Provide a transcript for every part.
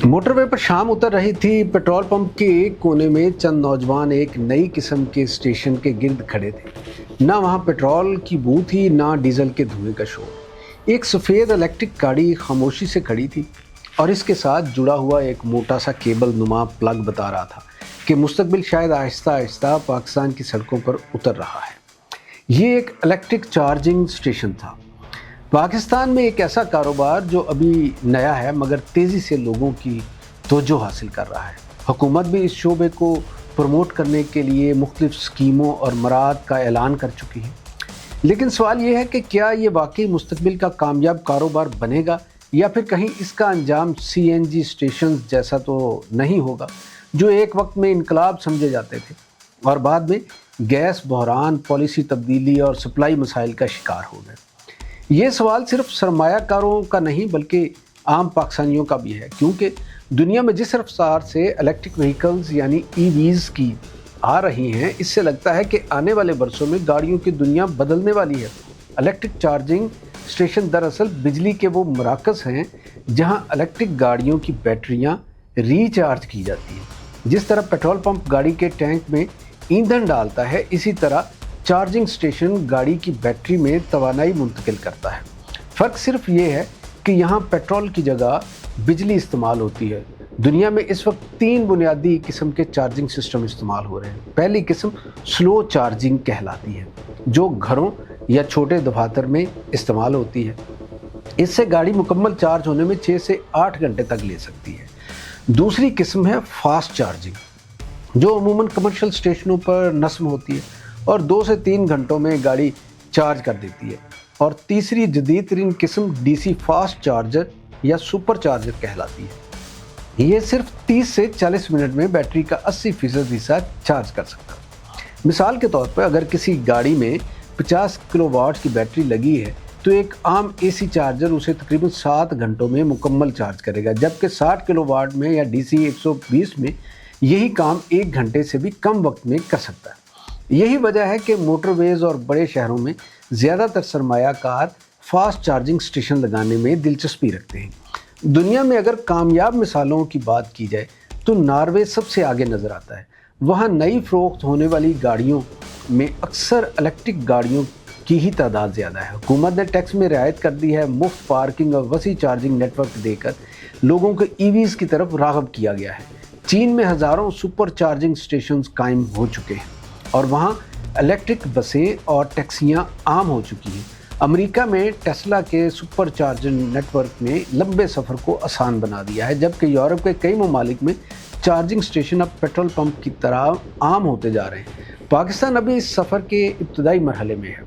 Motor way पर शाम उतर रही थी। पेट्रोल पंप के एक कोने में चंद नौजवान एक नई किस्म के स्टेशन के गिर्द खड़े थे। ना वहाँ पेट्रोल की बू थी, ना डीजल के धुएं का शोर। एक सफ़ेद इलेक्ट्रिक गाड़ी खामोशी से खड़ी थी और इसके साथ जुड़ा हुआ एक मोटा सा केबल नुमा प्लग बता रहा था कि मुस्तकबिल शायद आहिस्ता आहिस्ता पाकिस्तान की सड़कों पर उतर रहा है। ये एक इलेक्ट्रिक चार्जिंग स्टेशन था। पाकिस्तान में एक ऐसा कारोबार जो अभी नया है मगर तेज़ी से लोगों की तवज्जो हासिल कर रहा है। हुकूमत भी इस शोबे को प्रमोट करने के लिए मुख्तलिफ स्कीमों और मराद का ऐलान कर चुकी है। लेकिन सवाल ये है कि क्या ये वाकई मुस्तकबिल का कामयाब कारोबार बनेगा या फिर कहीं इसका अंजाम CNG स्टेशन जैसा तो नहीं होगा जो एक वक्त में इनकलाब समझे जाते थे और बाद में गैस बहरान, पॉलिसी तब्दीली और सप्लाई मसाइल का शिकार हो गए। ये सवाल सिर्फ सरमायाकारों का नहीं बल्कि आम पाकिस्तानियों का भी है, क्योंकि दुनिया में जिस रफ्तार से इलेक्ट्रिक व्हीकल्स यानी EVs की आ रही हैं, इससे लगता है कि आने वाले बरसों में गाड़ियों की दुनिया बदलने वाली है। इलेक्ट्रिक चार्जिंग स्टेशन दरअसल बिजली के वो मराकज़ हैं जहां इलेक्ट्रिक गाड़ियों की बैटरियां रिचार्ज की जाती हैं। जिस तरह पेट्रोल पंप गाड़ी के टैंक में ईंधन डालता है, इसी तरह चार्जिंग स्टेशन गाड़ी की बैटरी में तवानाई मुंतकिल करता है। फ़र्क सिर्फ ये है कि यहाँ पेट्रोल की जगह बिजली इस्तेमाल होती है। दुनिया में इस वक्त 3 बुनियादी किस्म के चार्जिंग सिस्टम इस्तेमाल हो रहे हैं। पहली किस्म स्लो चार्जिंग कहलाती है, जो घरों या छोटे दफातर में इस्तेमाल होती है। इससे गाड़ी मुकम्मल चार्ज होने में 6 से 8 घंटे तक ले सकती है। दूसरी किस्म है फास्ट चार्जिंग, जो अमूमन कमर्शियल स्टेशनों पर नस्ब होती है और 2 से 3 घंटों में गाड़ी चार्ज कर देती है। और तीसरी जदीद तरीन किस्म DC फास्ट चार्जर या सुपर चार्जर कहलाती है। ये सिर्फ 30 से 40 मिनट में बैटरी का 80% हिस्सा चार्ज कर सकता है। मिसाल के तौर पर अगर किसी गाड़ी में 50 किलोवाट की बैटरी लगी है तो एक आम AC चार्जर उसे तकरीबन 7 घंटों में मुकम्मल चार्ज करेगा, जबकि 60 किलोवाट में या DC 120 में यही काम 1 घंटे से भी कम वक्त में कर सकता है। यही वजह है कि मोटरवेज़ और बड़े शहरों में ज़्यादातर सरमायाकार फास्ट चार्जिंग स्टेशन लगाने में दिलचस्पी रखते हैं। दुनिया में अगर कामयाब मिसालों की बात की जाए तो नॉर्वे सबसे आगे नज़र आता है। वहाँ नई फ़रोख्त होने वाली गाड़ियों में अक्सर इलेक्ट्रिक गाड़ियों की ही तादाद ज़्यादा है। हुकूमत ने टैक्स में रियायत कर दी है। मुफ्त पार्किंग और वसी चार्जिंग नेटवर्क देकर लोगों को EVs की तरफ राग़ब किया गया है। चीन में हज़ारों सुपर चार्जिंग स्टेशन कायम हो चुके हैं और वहाँ इलेक्ट्रिक बसें और टैक्सियाँ आम हो चुकी हैं। अमेरिका में टेस्ला के सुपर चार्जिंग नेटवर्क ने लंबे सफ़र को आसान बना दिया है, जबकि यूरोप के कई ममालिक में चार्जिंग स्टेशन अब पेट्रोल पंप की तरह आम होते जा रहे हैं। पाकिस्तान अभी इस सफ़र के इब्तदाई मरहले में है,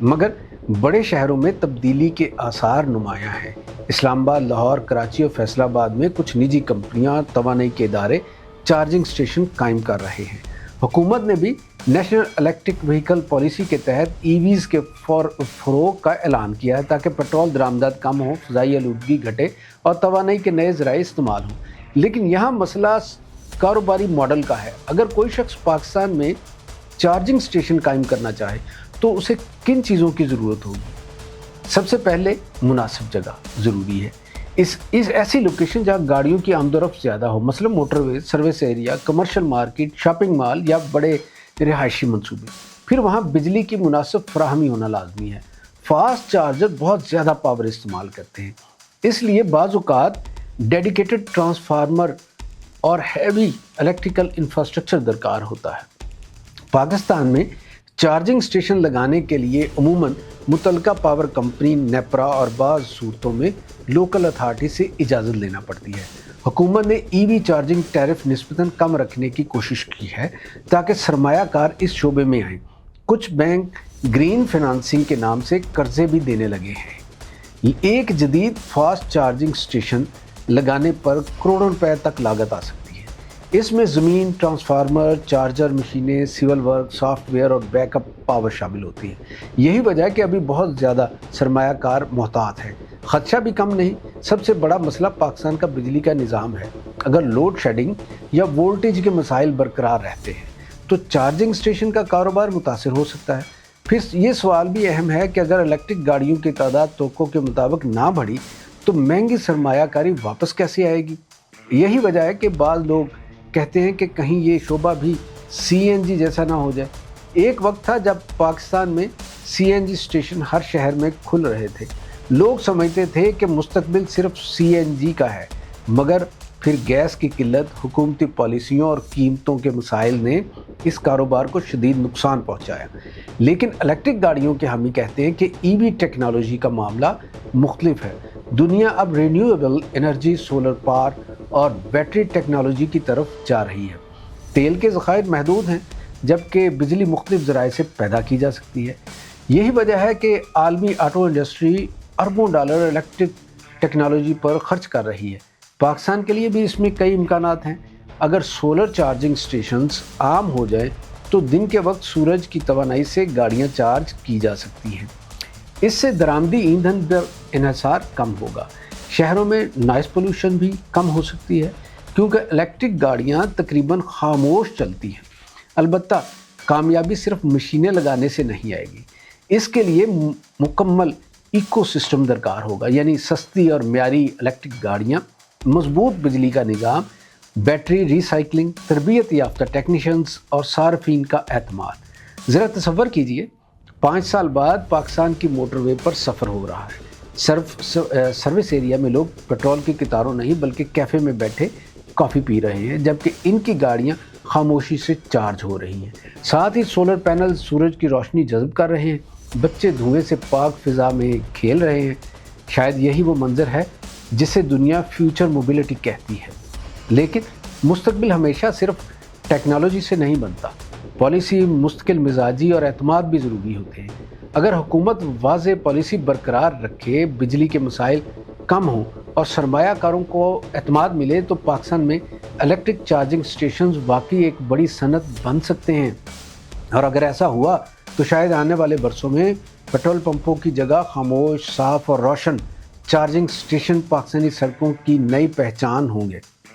मगर बड़े शहरों में तब्दीली के आसार नुमायाँ हैं। इस्लामाबाद, लाहौर, कराची और फैसलाबाद में कुछ निजी कंपनियाँ, तवानाई के इदारे चार्जिंग स्टेशन कायम कर रहे हैं। हुकूमत ने भी नेशनल इलेक्ट्रिक व्हीकल पॉलिसी के तहत EVs के फ़रोग़ का ऐलान किया है ताकि पेट्रोल दरामदात कम हो, फ़ज़ाई आलूदगी घटे और तवानाई के नए ज़राए इस्तेमाल हों। लेकिन यहाँ मसला कारोबारी मॉडल का है। अगर कोई शख्स पाकिस्तान में चार्जिंग स्टेशन कायम करना चाहे तो उसे किन चीज़ों की ज़रूरत होगी? सबसे पहले मुनासिब जगह ज़रूरी है। इस ऐसी लोकेशन जहाँ गाड़ियों की आमदोरफ्त ज़्यादा हो, मसलन motorway, service area, commercial market, shopping mall या बड़े रिहायशी मंसूबे। फिर वहाँ बिजली की मुनासिब फराहमी होना लाजमी है। फास्ट चार्जर बहुत ज़्यादा पावर इस्तेमाल करते हैं, इसलिए बाज़ औक़ात डेडिकेटेड ट्रांसफार्मर और हैवी इलेक्ट्रिकल इंफ्रास्ट्रक्चर दरकार होता है। पाकिस्तान में चार्जिंग स्टेशन लगाने के लिए अमूमन मुतलका पावर कंपनी, नेपरा और बाज़ सूरतों में लोकल अथॉरिटी से इजाज़त लेना पड़ती है। हुकूमत ने EV चार्जिंग टैरिफ निस्बतन कम रखने की कोशिश की है ताकि सरमायाकार इस शोबे में आएँ। कुछ बैंक ग्रीन फाइनेंसिंग के नाम से कर्जे भी देने लगे हैं। एक जदीद फास्ट चार्जिंग स्टेशन लगाने पर करोड़ों रुपए तक लागत आ सकती है। इसमें ज़मीन, ट्रांसफार्मर, चार्जर मशीनें, सिविल वर्क, सॉफ्टवेयर और बैकअप पावर शामिल होती है। यही वजह है कि अभी बहुत ज़्यादा सरमायाकार मोहतात है। ख़दशा भी कम नहीं। सबसे बड़ा मसला पाकिस्तान का बिजली का निज़ाम है। अगर लोड शेडिंग या वोल्टेज के मसाइल बरकरार रहते हैं तो चार्जिंग स्टेशन का कारोबार मुतासर हो सकता है। फिर ये सवाल भी अहम है कि अगर इलेक्ट्रिक गाड़ियों की तादाद तोक़ों के मुताबिक ना बढ़ी तो महंगी सरमायाकारी वापस कैसे आएगी? یہی وجہ ہے کہ بعض لوگ کہتے ہیں کہ کہیں یہ شعبہ بھی سی این جی جیسا نہ ہو جائے۔ ایک وقت تھا جب پاکستان میں سی این جی اسٹیشن ہر شہر میں کھل رہے تھے۔ لوگ سمجھتے تھے کہ مستقبل صرف سی این جی کا ہے، مگر پھر گیس کی قلت، حکومتی پالیسیوں اور قیمتوں کے مسائل نے اس کاروبار کو شدید نقصان پہنچایا۔ لیکن الیکٹرک گاڑیوں کے حامی کہتے ہیں کہ ای وی ٹیکنالوجی کا معاملہ مختلف ہے۔ دنیا اب رینیویبل انرجی، سولر پاور اور بیٹری ٹیکنالوجی کی طرف جا رہی ہے۔ تیل کے ذخائر محدود ہیں، جبکہ بجلی مختلف ذرائع سے پیدا کی جا سکتی ہے۔ یہی وجہ ہے کہ عالمی آٹو انڈسٹری اربوں ڈالر الیکٹرک ٹیکنالوجی پر خرچ کر رہی ہے۔ پاکستان کے لیے بھی اس میں کئی امکانات ہیں۔ اگر سولر چارجنگ سٹیشنز عام ہو جائیں تو دن کے وقت سورج کی توانائی سے گاڑیاں چارج کی جا سکتی ہیں۔ اس سے درآمدی ایندھن پر انحصار کم ہوگا۔ شہروں میں نوائز پولوشن بھی کم ہو سکتی ہے، کیونکہ الیکٹرک گاڑیاں تقریباً خاموش چلتی ہیں۔ البتہ کامیابی صرف مشینیں لگانے سے نہیں آئے گی، اس کے لیے مکمل ایکو سسٹم درکار ہوگا، یعنی سستی اور معیاری الیکٹرک گاڑیاں، مضبوط بجلی کا نظام، بیٹری ری سائیکلنگ، تربیت یافتہ ٹیکنیشنز اور صارفین کا اعتماد۔ ذرا تصور کیجئے 5 سال بعد پاکستان کی موٹر وے پر سفر ہو رہا ہے۔ سروس ایریا میں لوگ پیٹرول کی قطاروں نہیں بلکہ کیفے میں بیٹھے کافی پی رہے ہیں، جبکہ ان کی گاڑیاں خاموشی سے چارج ہو رہی ہیں۔ ساتھ ہی سولر پینل سورج کی روشنی جذب کر رہے ہیں، بچے دھوئیں سے پاک فضا میں کھیل رہے ہیں۔ شاید یہی وہ منظر ہے جسے دنیا فیوچر موبیلٹی کہتی ہے۔ لیکن مستقبل ہمیشہ صرف ٹیکنالوجی سے نہیں بنتا، پالیسی، مستقل مزاجی اور اعتماد بھی ضروری ہوتے ہیں۔ اگر حکومت واضح پالیسی برقرار رکھے، بجلی کے مسائل کم ہوں اور سرمایہ کاروں کو اعتماد ملے تو پاکستان میں الیکٹرک چارجنگ سٹیشنز واقعی ایک بڑی صنعت بن سکتے ہیں۔ اور اگر ایسا ہوا تو شاید آنے والے برسوں میں پیٹرول پمپوں کی جگہ خاموش، صاف اور روشن چارجنگ سٹیشن پاکستانی سڑکوں کی نئی پہچان ہوں گے۔